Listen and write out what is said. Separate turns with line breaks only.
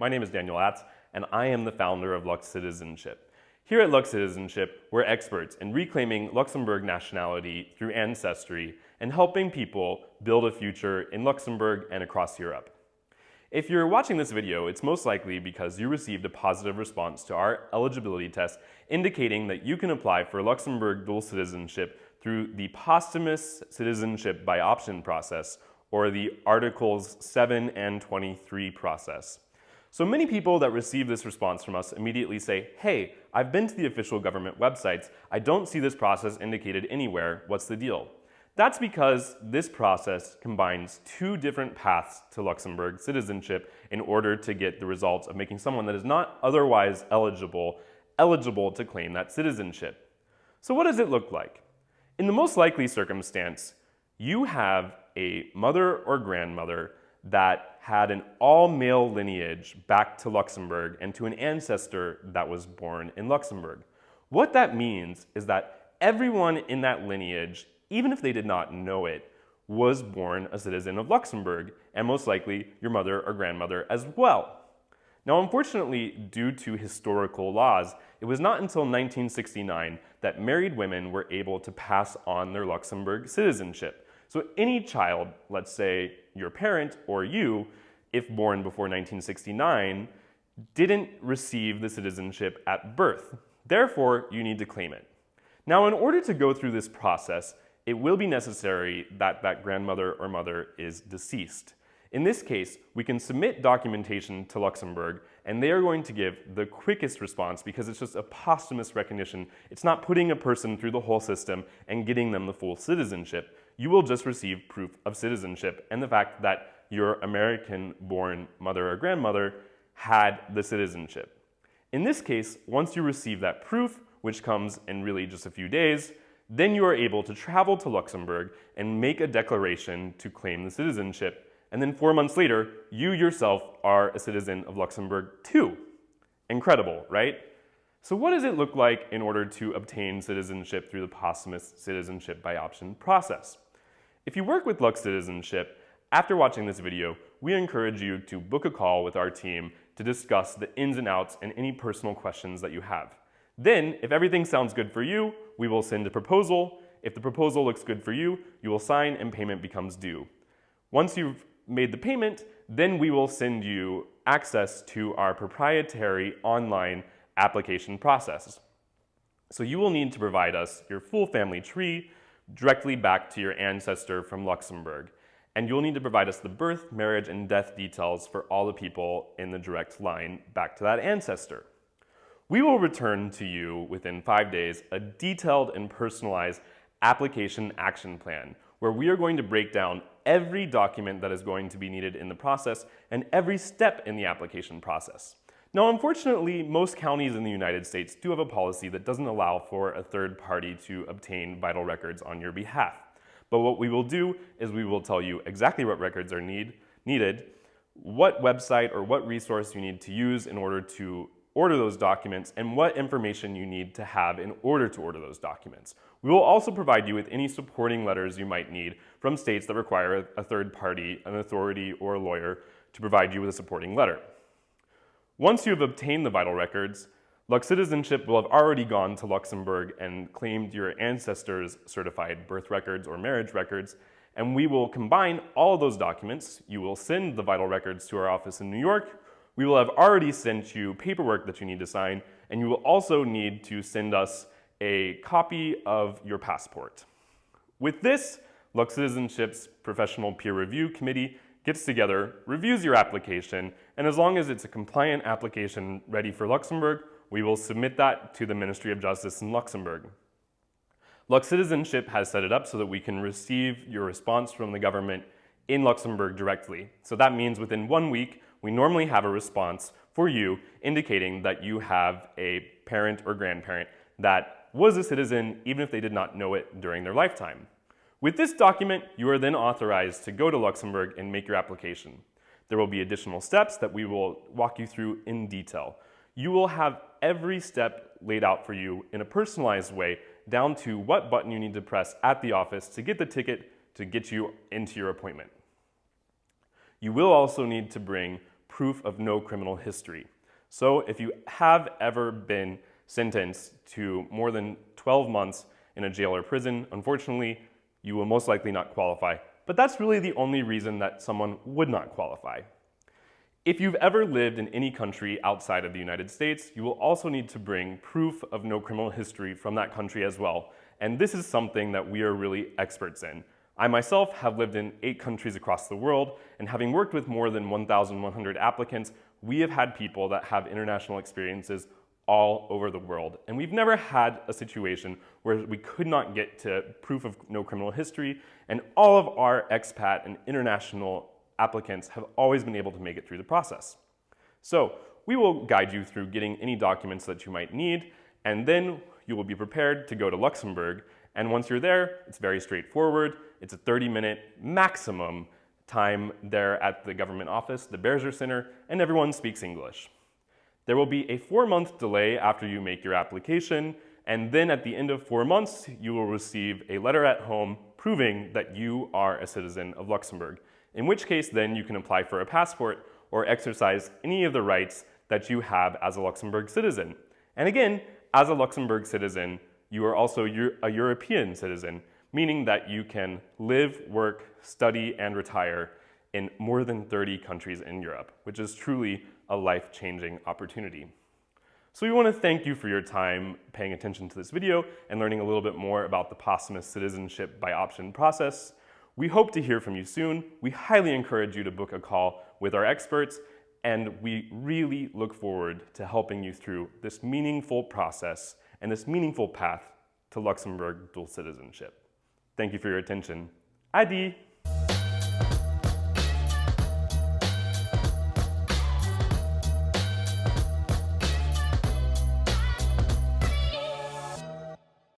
My name is Daniel Atz, and I am the founder of Lux Citizenship. Here at Lux Citizenship, we're experts in reclaiming Luxembourg nationality through ancestry and helping people build a future in Luxembourg and across Europe. If you're watching this video, it's most likely because you received a positive response to our eligibility test indicating that you can apply for Luxembourg dual citizenship through the posthumous citizenship by option process, or the Articles 7 and 23 process. So many people that receive this response from us immediately say, hey, I've been to the official government websites, I don't see this process indicated anywhere, what's the deal? That's because this process combines two different paths to Luxembourg citizenship in order to get the results of making someone that is not otherwise eligible to claim that citizenship. So what does it look like? In the most likely circumstance, you have a mother or grandmother that had an all-male lineage back to Luxembourg and to an ancestor that was born in Luxembourg. What that means is that everyone in that lineage, even if they did not know it, was born a citizen of Luxembourg, and most likely your mother or grandmother as well. Now, unfortunately, due to historical laws, it was not until 1969 that married women were able to pass on their Luxembourg citizenship. So any child, let's say your parent or you, if born before 1969, didn't receive the citizenship at birth. Therefore, you need to claim it. Now, in order to go through this process, it will be necessary that that grandmother or mother is deceased. In this case, we can submit documentation to Luxembourg, and they are going to give the quickest response because it's just a posthumous recognition. It's not putting a person through the whole system and getting them the full citizenship. You will just receive proof of citizenship and the fact that your American-born mother or grandmother had the citizenship. In this case, once you receive that proof, which comes in really just a few days, then you are able to travel to Luxembourg and make a declaration to claim the citizenship. And then 4 months later, you yourself are a citizen of Luxembourg too. Incredible, right? So what does it look like in order to obtain citizenship through the posthumous citizenship by option process? If you work with Lux Citizenship, after watching this video, we encourage you to book a call with our team to discuss the ins and outs and any personal questions that you have. Then, if everything sounds good for you, we will send a proposal. If the proposal looks good for you, you will sign and payment becomes due. Once you've made the payment, then we will send you access to our proprietary online application process. So you will need to provide us your full family tree directly back to your ancestor from Luxembourg. And you'll need to provide us the birth, marriage, and death details for all the people in the direct line back to that ancestor. We will return to you within 5 days a detailed and personalized application action plan where we are going to break down every document that is going to be needed in the process and every step in the application process. Now, unfortunately, most counties in the United States do have a policy that doesn't allow for a third party to obtain vital records on your behalf. But what we will do is we will tell you exactly what records are needed, what website or what resource you need to use in order to order those documents, and what information you need to have in order to order those documents. We will also provide you with any supporting letters you might need from states that require a third party, an authority, or a lawyer to provide you with a supporting letter. Once you have obtained the vital records, Lux Citizenship will have already gone to Luxembourg and claimed your ancestors' certified birth records or marriage records, and we will combine all of those documents. You will send the vital records to our office in New York. We will have already sent you paperwork that you need to sign, and you will also need to send us a copy of your passport. With this, Lux Citizenship's professional peer review committee gets together, reviews your application, and as long as it's a compliant application ready for Luxembourg, we will submit that to the Ministry of Justice in Luxembourg. Lux Citizenship has set it up so that we can receive your response from the government in Luxembourg directly. So that means within 1 week, we normally have a response for you indicating that you have a parent or grandparent that was a citizen even if they did not know it during their lifetime. With this document, you are then authorized to go to Luxembourg and make your application. There will be additional steps that we will walk you through in detail. You will have every step laid out for you in a personalized way, down to what button you need to press at the office to get the ticket to get you into your appointment. You will also need to bring proof of no criminal history. So if you have ever been sentenced to more than 12 months in a jail or prison, unfortunately, you will most likely not qualify. But that's really the only reason that someone would not qualify. If you've ever lived in any country outside of the United States, you will also need to bring proof of no criminal history from that country as well. And this is something that we are really experts in. I myself have lived in 8 countries across the world, and having worked with more than 1,100 applicants, we have had people that have international experiences all over the world. And we've never had a situation where we could not get to proof of no criminal history, and all of our expat and international applicants have always been able to make it through the process. So we will guide you through getting any documents that you might need, and then you will be prepared to go to Luxembourg. And once you're there, it's very straightforward. It's a 30-minute maximum time there at the government office, the Berger Center, and everyone speaks English. There will be a 4-month delay after you make your application, and then at the end of 4 months, you will receive a letter at home proving that you are a citizen of Luxembourg. In which case, then you can apply for a passport or exercise any of the rights that you have as a Luxembourg citizen. And again, as a Luxembourg citizen, you are also a European citizen, meaning that you can live, work, study, and retire in more than 30 countries in Europe, which is truly a life-changing opportunity. So we want to thank you for your time paying attention to this video and learning a little bit more about the posthumous citizenship by option process. We hope to hear from you soon. We highly encourage you to book a call with our experts, and we really look forward to helping you through this meaningful process and this meaningful path to Luxembourg dual citizenship. Thank you for your attention. Adi!